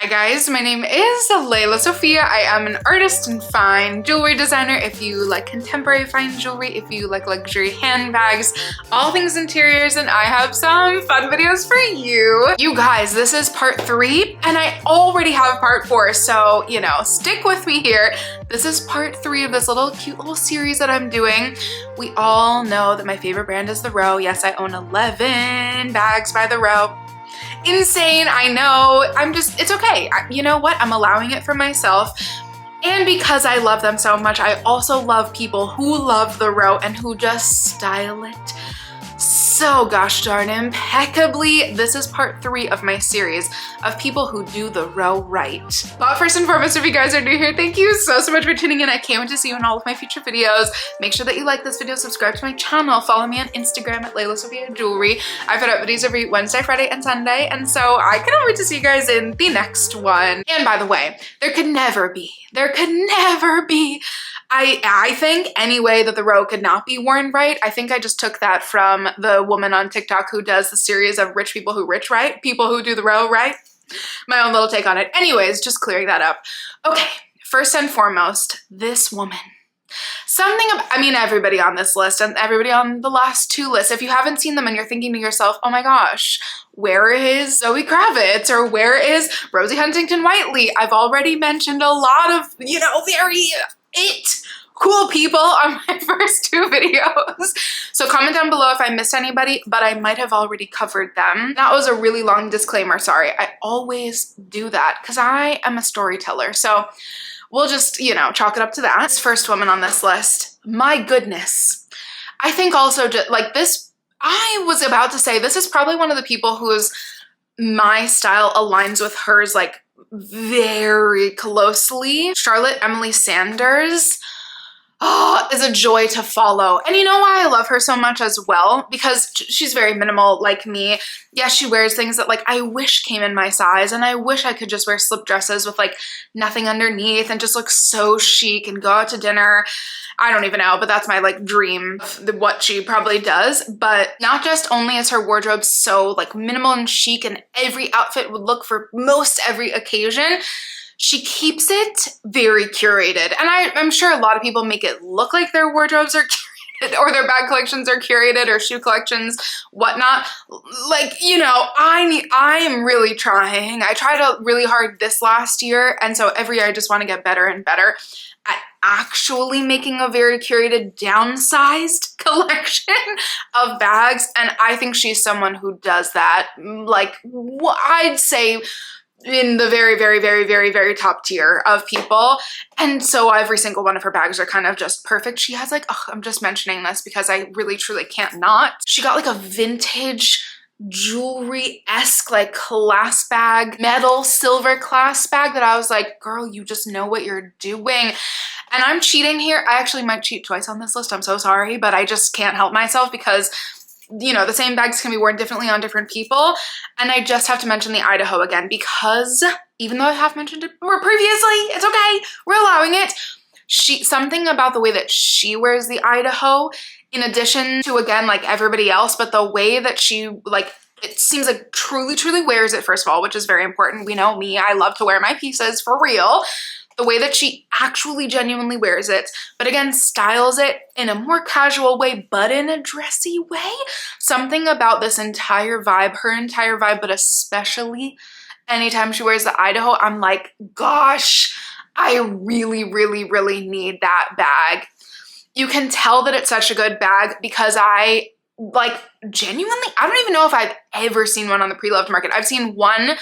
Hi guys, my name is Lelasophia. I am an artist and fine jewelry designer. If you like contemporary fine jewelry, if you like luxury handbags, all things interiors, and I have some fun videos for you. You guys, this is part 3 and I already have part 4, so you know, stick with me here. This is part 3 of this cute little series that I'm doing. We all know that my favorite brand is The Row. Yes, I own 11 bags by The Row. Insane, I know. It's okay. You know what? I'm allowing it for myself. And because I love them so much, I also love people who love The Row and who just style it so gosh darn impeccably. This is part 3 of my series of people who do The Row right. But first and foremost, if you guys are new here, thank you so much for tuning in. I can't wait to see you in all of my future videos. Make sure that you like this video, subscribe to my channel, follow me on Instagram at lelasophia jewelry. I put out videos every Wednesday, Friday, and Sunday, and so I cannot wait to see you guys in the next one. And by the way, there could never be I think any way that The Row could not be worn right. I think I just took that from the woman on TikTok who does the series of rich people who rich right, people who do The Row right. My own little take on it. Anyways, just clearing that up. Okay, first and foremost, this woman. Everybody on this list and everybody on the last 2 lists, if you haven't seen them and you're thinking to yourself, oh my gosh, where is Zoe Kravitz or where is Rosie Huntington-Whiteley? I've already mentioned a lot of, very cool people on my first 2 videos. So comment down below if I missed anybody, but I might have already covered them. That was a really long disclaimer, sorry. I always do that because I am a storyteller. So we'll just, chalk it up to that. This first woman on this list, my goodness. I think also just like this, I was about to say this is probably one of the people whose my style aligns with hers like very closely. Charlotte Emily Sanders is a joy to follow. And you know why I love her so much as well? Because she's very minimal like me. Yes, she wears things that like I wish came in my size, and I wish I could just wear slip dresses with like nothing underneath and just look so chic and go out to dinner. I don't even know, but that's my like dream of what she probably does. But not just only is her wardrobe so like minimal and chic and every outfit would look for most every occasion, she keeps it very curated. And I'm sure a lot of people make it look like their wardrobes are curated or their bag collections are curated or shoe collections, whatnot. Like, I am really trying. I tried really hard this last year. And so every year I just want to get better and better at actually making a very curated, downsized collection of bags. And I think she's someone who does that. Like, I'd say in the very, very, very, very, very top tier of people. And so every single one of her bags are kind of just perfect. She has like, I'm just mentioning this because I really truly can't not. She got like a vintage jewelry-esque like clasp bag, metal silver clasp bag that I was like, girl, you just know what you're doing. And I'm cheating here. I actually might cheat twice on this list. I'm so sorry, but I just can't help myself because the same bags can be worn differently on different people. And I just have to mention the Idaho again because even though I have mentioned it more previously, it's okay. We're allowing it. Something about the way that she wears the Idaho, in addition to, again, like everybody else, but the way that she, like, it seems like truly, truly wears it, first of all, which is very important. We know me. I love to wear my pieces for real. The way that she actually genuinely wears it, but again, styles it in a more casual way, but in a dressy way. Something about this entire vibe, her entire vibe, but especially anytime she wears the Idaho, I'm like, gosh, I really, really, really need that bag. You can tell that it's such a good bag because I genuinely, I don't even know if I've ever seen one on the pre-loved market. I've seen one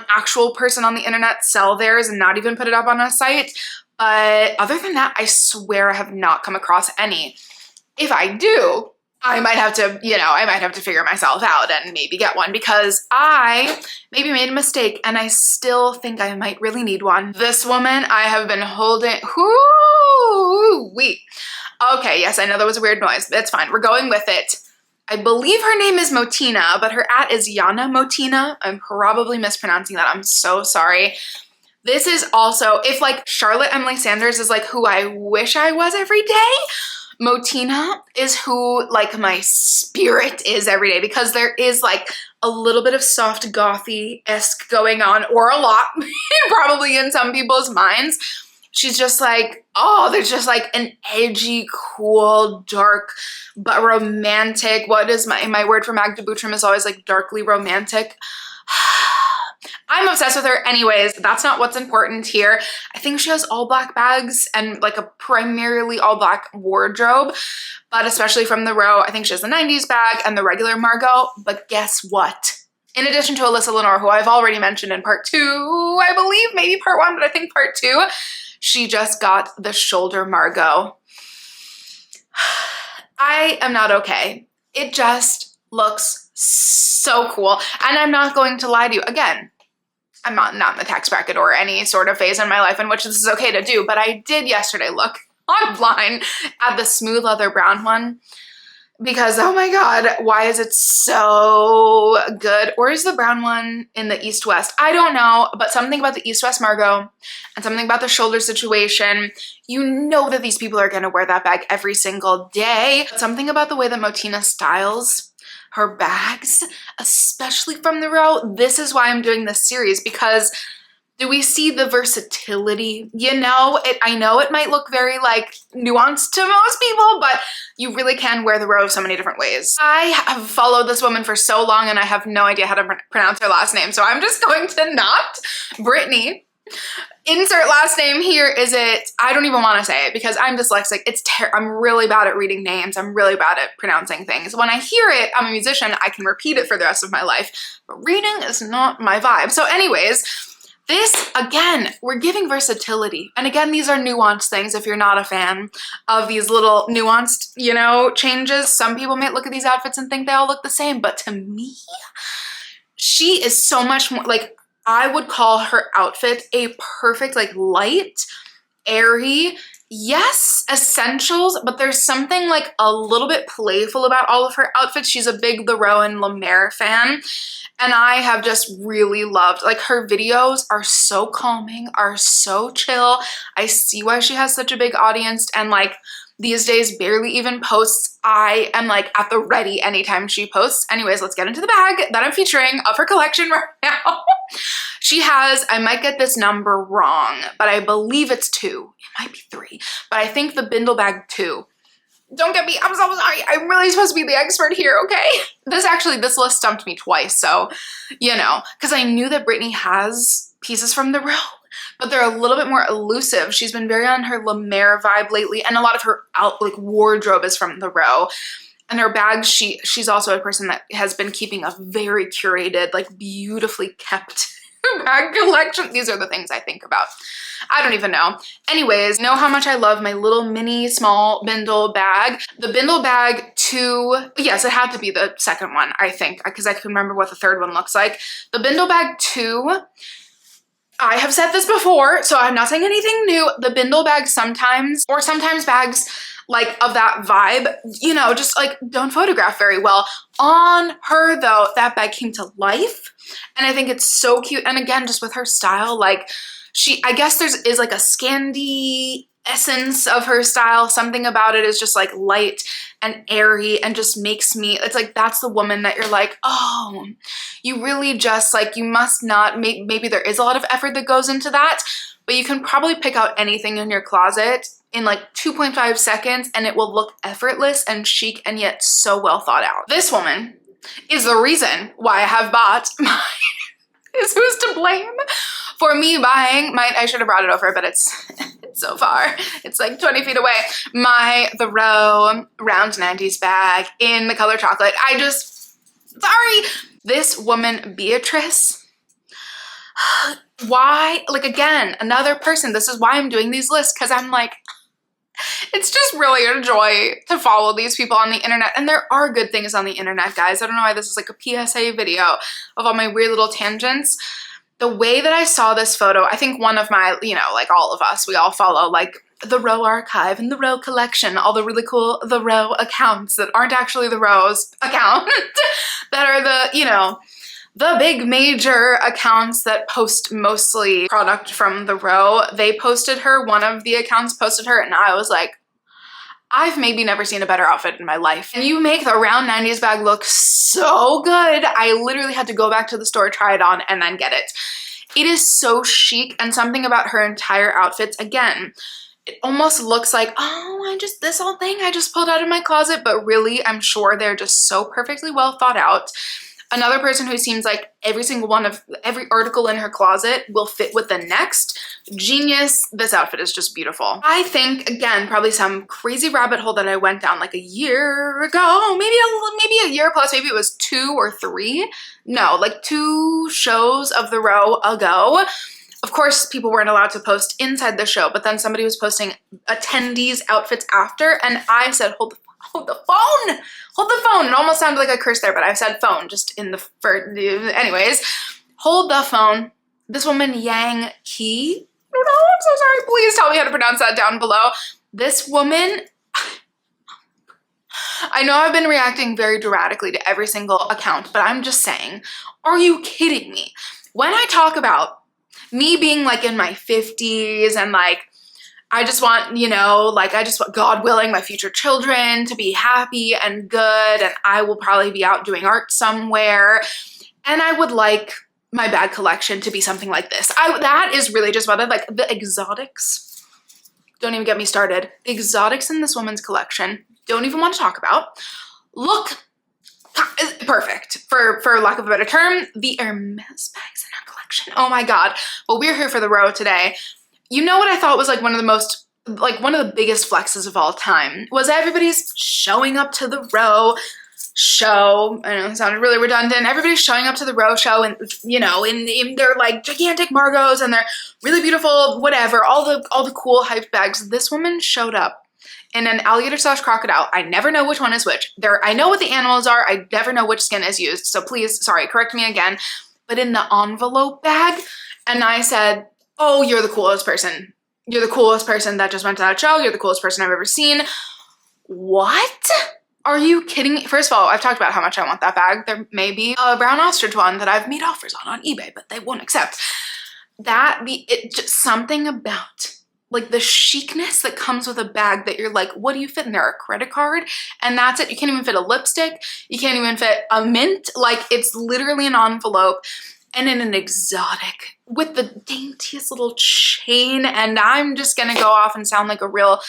actual person on the internet sell theirs and not even put it up on a site. But other than that, I swear I have not come across any. If I do, I might have to figure myself out and maybe get one because I maybe made a mistake and I still think I might really need one. This woman I have been holding, Okay, yes, I know that was a weird noise, but it's fine. We're going with it. I believe her name is Motina, but her @ is Yana Motina. I'm probably mispronouncing that. I'm so sorry. This is also, if like Charlotte Emily Sanders is like who I wish I was every day, Motina is who like my spirit is every day because there is like a little bit of soft gothy-esque going on, or a lot, probably in some people's minds. She's just like, oh, there's just like an edgy, cool, dark, but romantic. What is my word for Magda Butrym is always like darkly romantic. I'm obsessed with her. Anyways, that's not what's important here. I think she has all black bags and like a primarily all black wardrobe, but especially from the row, I think she has the 90s bag and the regular Margot. But guess what? In addition to Alyssa Lenore, who I've already mentioned in part 2, I believe, maybe part 1, but I think part 2, she just got the shoulder Margot. I am not okay. It just looks so cool. And I'm not going to lie to you. Again, I'm not in the tax bracket or any sort of phase in my life in which this is okay to do, but I did yesterday look online at the smooth leather brown one because, oh my God, why is it so good? Or is the brown one in the East-West? I don't know, but something about the East-West Margot and something about the shoulder situation, you know that these people are going to wear that bag every single day. Something about the way that Motina styles her bags, especially from the row. This is why I'm doing this series, because do we see the versatility? You know, I know it might look very like nuanced to most people, but you really can wear the row so many different ways. I have followed this woman for so long and I have no idea how to pronounce her last name, so I'm just going to not. Brittany. Insert last name here. Is it, I don't even want to say it because I'm dyslexic. I'm really bad at reading names. I'm really bad at pronouncing things. When I hear it, I'm a musician, I can repeat it for the rest of my life, but reading is not my vibe. So anyways, this, again, we're giving versatility. And again, these are nuanced things if you're not a fan of these little nuanced, you know, changes. Some people may look at these outfits and think they all look the same, but to me, she is so much more, like, I would call her outfit a perfect, like, light, airy, yes, essentials, but there's something like a little bit playful about all of her outfits. She's a big The Row and La Mer fan, and I have just really loved, like, her videos are so calming, are so chill. I see why she has such a big audience, and like these days barely even posts. I am like at the ready anytime she posts. Anyways, let's get into the bag that I'm featuring of her collection right now. She has, I might get this number wrong, but I believe it's 2. It might be 3, but I think the bindle bag 2. Don't get me, I'm so sorry. I'm really supposed to be the expert here, okay? This list stumped me twice, so, you know, because I knew that Brittany has pieces from the row, but they're a little bit more elusive. She's been very on her La Mer vibe lately, and a lot of her wardrobe is from the row. And her bags, she's also a person that has been keeping a very curated, like, beautifully kept bag collection. These are the things I think about. I don't even know. Anyways, know how much I love my little mini small bindle bag. The bindle bag 2, yes, it had to be the second one, I think, because I can remember what the third one looks like. The bindle bag 2, I have said this before, so I'm not saying anything new. The bindle bag sometimes bags like of that vibe, you know, just like don't photograph very well. On her though, that bag came to life, and I think it's so cute. And again, just with her style, like I guess is like a Scandi essence of her style. Something about it is just like light and airy and just makes me, it's like that's the woman that you're like, oh, you really just like, you must not, maybe there is a lot of effort that goes into that, but you can probably pick out anything in your closet in like 2.5 seconds and it will look effortless and chic and yet so well thought out. This woman is the reason why I have bought my, who's to blame for me buying my, I should have brought it over, but it's so far. It's like 20 feet away. The Row round 90s bag in the color chocolate. Sorry. This woman, Beatrice, why, like again, another person, this is why I'm doing these lists, because I'm like, it's just really a joy to follow these people on the internet. And there are good things on the internet, guys. I don't know why this is like a PSA video of all my weird little tangents. The way that I saw this photo, I think one of my, you know, like all of us, we all follow like the Row archive and the Row collection, all the really cool the Row accounts that aren't actually the Row's account, that are the, you know, the big major accounts that post mostly product from the Row. They posted her, one of the accounts posted her, and I was like, I've maybe never seen a better outfit in my life. And you make the round 90s bag look so good. I literally had to go back to the store, try it on, and then get it. It is so chic, and something about her entire outfits, again, it almost looks like, oh, this whole thing I just pulled out of my closet, but really, I'm sure they're just so perfectly well thought out. Another person who seems like every single one of every article in her closet will fit with the next. Genius. This outfit is just beautiful. I think, again, probably some crazy rabbit hole that I went down like a year ago, maybe a year plus, maybe it was 2 or 3. No, like 2 shows of the row ago. Of course, people weren't allowed to post inside the show, but then somebody was posting attendees' outfits after, and I said, hold the phone! Hold the phone! It almost sounded like a curse there, but I said phone just in the first, anyways. Hold the phone. This woman, Yang Ki, I don't know, I'm so sorry, please tell me how to pronounce that down below. This woman, I know I've been reacting very dramatically to every single account, but I'm just saying, are you kidding me? When I talk about me being like in my 50s and like, I just want, you know, like I just want, God willing, my future children to be happy and good, and I will probably be out doing art somewhere, and I would like my bag collection to be something like this. That is really just what I like. The exotics, don't even get me started. The exotics in this woman's collection, don't even want to talk about. Look perfect, for lack of a better term. The Hermes bags in her collection, oh my God. Well, we're here for the row today. You know what I thought was like one of the biggest flexes of all time was everybody's showing up to the row show. I know it sounded really redundant. Everybody's showing up to the row show and, you know, in their like gigantic Margos and they're really beautiful, whatever, all the cool hyped bags. This woman showed up in an alligator / crocodile. I never know which one is which. I know what the animals are. I never know which skin is used. So please, sorry, correct me again. But in the envelope bag, and I said, oh, you're the coolest person. You're the coolest person that just went to that show. You're the coolest person I've ever seen. What? Are you kidding me? First of all, I've talked about how much I want that bag. There may be a brown ostrich one that I've made offers on eBay, but they won't accept. Just something about like the chicness that comes with a bag that you're like, what do you fit in there? A credit card? And that's it. You can't even fit a lipstick. You can't even fit a mint. Like it's literally an envelope and in an exotic with the daintiest little chain. And I'm just gonna go off and sound like a real,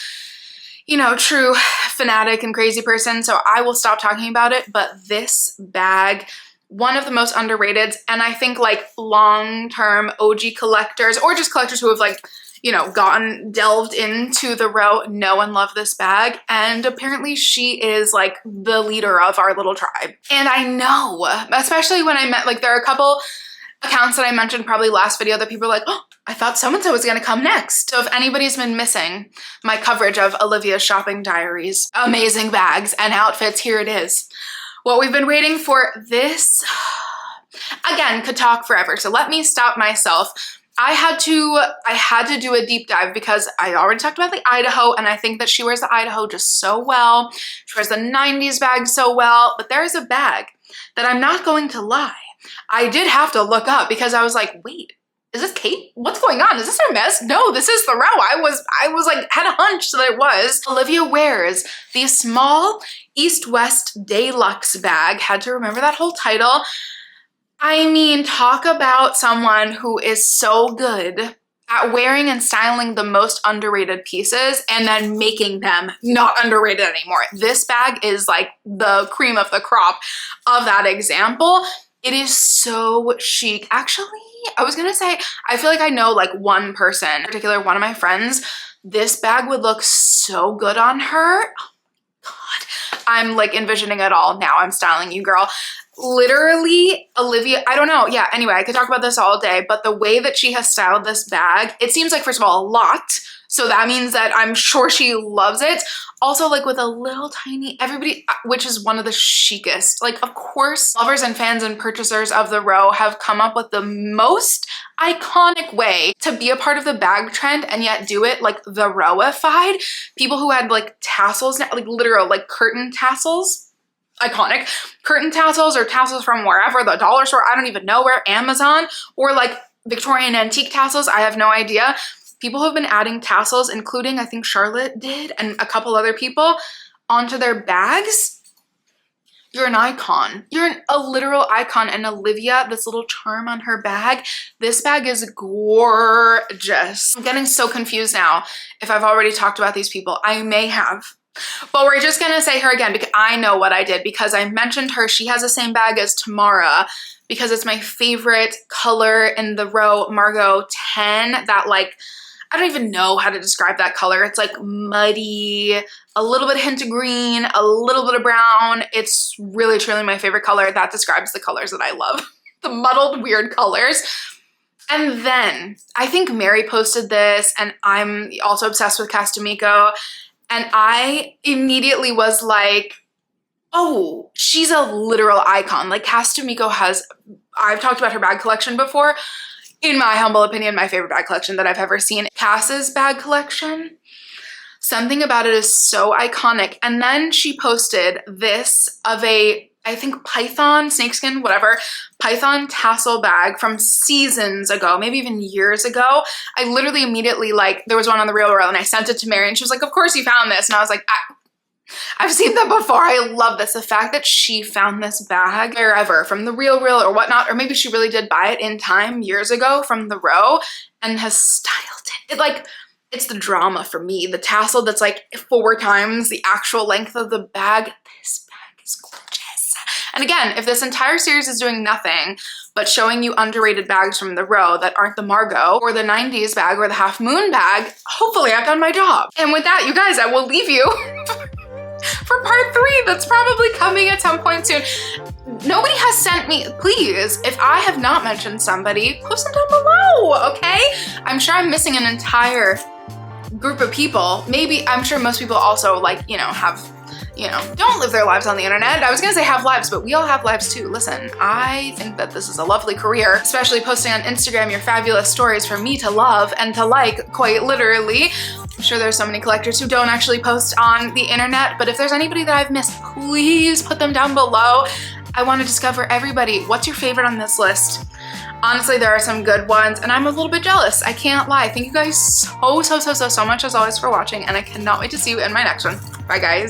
you know, true fanatic and crazy person. So I will stop talking about it. But this bag, one of the most underrated, and I think like long-term OG collectors or just collectors who have like, you know, delved into the row know and love this bag. And apparently she is like the leader of our little tribe. And I know, especially when I met, like there are a couple accounts that I mentioned probably last video that people are like, oh, I thought so-and-so was gonna come next. So if anybody's been missing my coverage of Olivia's shopping diaries, amazing bags and outfits, here it is. What we've been waiting for, this, again, could talk forever. So let me stop myself. I had to do a deep dive because I already talked about the Idaho, and I think that she wears the Idaho just so well. She wears the 90s bag so well, but there's a bag that I'm not going to lie, I did have to look up because I was like, wait, is this Kate? What's going on? Is this her mess? No, this is the row. I was like, had a hunch that it was. Olivia wears the small East-West Deluxe bag. Had to remember that whole title. I mean, talk about someone who is so good at wearing and styling the most underrated pieces and then making them not underrated anymore. This bag is like the cream of the crop of that example. It is so chic. Actually, I was gonna say, I feel like I know like one person, in particular, one of my friends, this bag would look so good on her. Oh God, I'm like envisioning it all now. I'm styling you, girl. Literally, Olivia, I don't know. Yeah, anyway, I could talk about this all day, but the way that she has styled this bag, it seems like, first of all, a lot. So that means that I'm sure she loves it. Also, like with a little tiny, everybody, which is one of the chicest. Like, of course, lovers and fans and purchasers of the row have come up with the most iconic way to be a part of the bag trend and yet do it like the rowified. People who had like tassels, like literal like curtain tassels. Iconic curtain tassels or tassels from wherever, the dollar store, I don't even know where, Amazon, or like Victorian antique tassels, I have no idea. people who have been adding tassels, including I think Charlotte did and a couple other people, onto their bags. You're an icon. You're a literal icon. And Olivia, this little charm on her bag, this bag is gorgeous. I'm getting so confused now if I've already talked about these people. I may have. But we're just gonna say her again because I know what I did, because I mentioned her. She has the same bag as Tamara because it's my favorite color in the row, Margot 10. That, like, I don't even know how to describe that color. It's like muddy, a little bit hint of green, a little bit of brown. It's really, truly my favorite color. That describes the colors that I love. The muddled, weird colors. And then I think Mary posted this, and I'm also obsessed with DiMico. And I immediately was like, oh, she's a literal icon. Like, DiMico has, I've talked about her bag collection before. In my humble opinion, my favorite bag collection that I've ever seen. Cass's bag collection, something about it is so iconic. And then she posted this of a, I think python, snakeskin, whatever, python tassel bag from seasons ago, maybe even years ago. I literally immediately, like, there was one on The Real World and I sent it to Mary and she was like, of course you found this. And I was like, I've seen them before. I love this. The fact that she found this bag wherever, from The Real or whatnot, or maybe she really did buy it in time years ago from The Row and has styled it. It, like, it's the drama for me. The tassel that's like 4 times the actual length of the bag. This bag is gorgeous. And again, if this entire series is doing nothing but showing you underrated bags from The Row that aren't the Margot or the 90s bag or the Half Moon bag, hopefully I've done my job. And with that, you guys, I will leave you for part 3 that's probably coming at some point soon. Nobody has sent me, please, if I have not mentioned somebody, post them down below, okay? I'm sure I'm missing an entire group of people. Maybe, I'm sure most people also, like, you know, have, you know, don't live their lives on the internet. I was gonna say have lives, but we all have lives too. Listen, I think that this is a lovely career, especially posting on Instagram your fabulous stories for me to love and to like, quite literally. I'm sure there's so many collectors who don't actually post on the internet, but if there's anybody that I've missed, please put them down below. I want to discover everybody. What's your favorite on this list? Honestly, there are some good ones, and I'm a little bit jealous. I can't lie. Thank you guys so much as always for watching, and I cannot wait to see you in my next one. Bye, guys.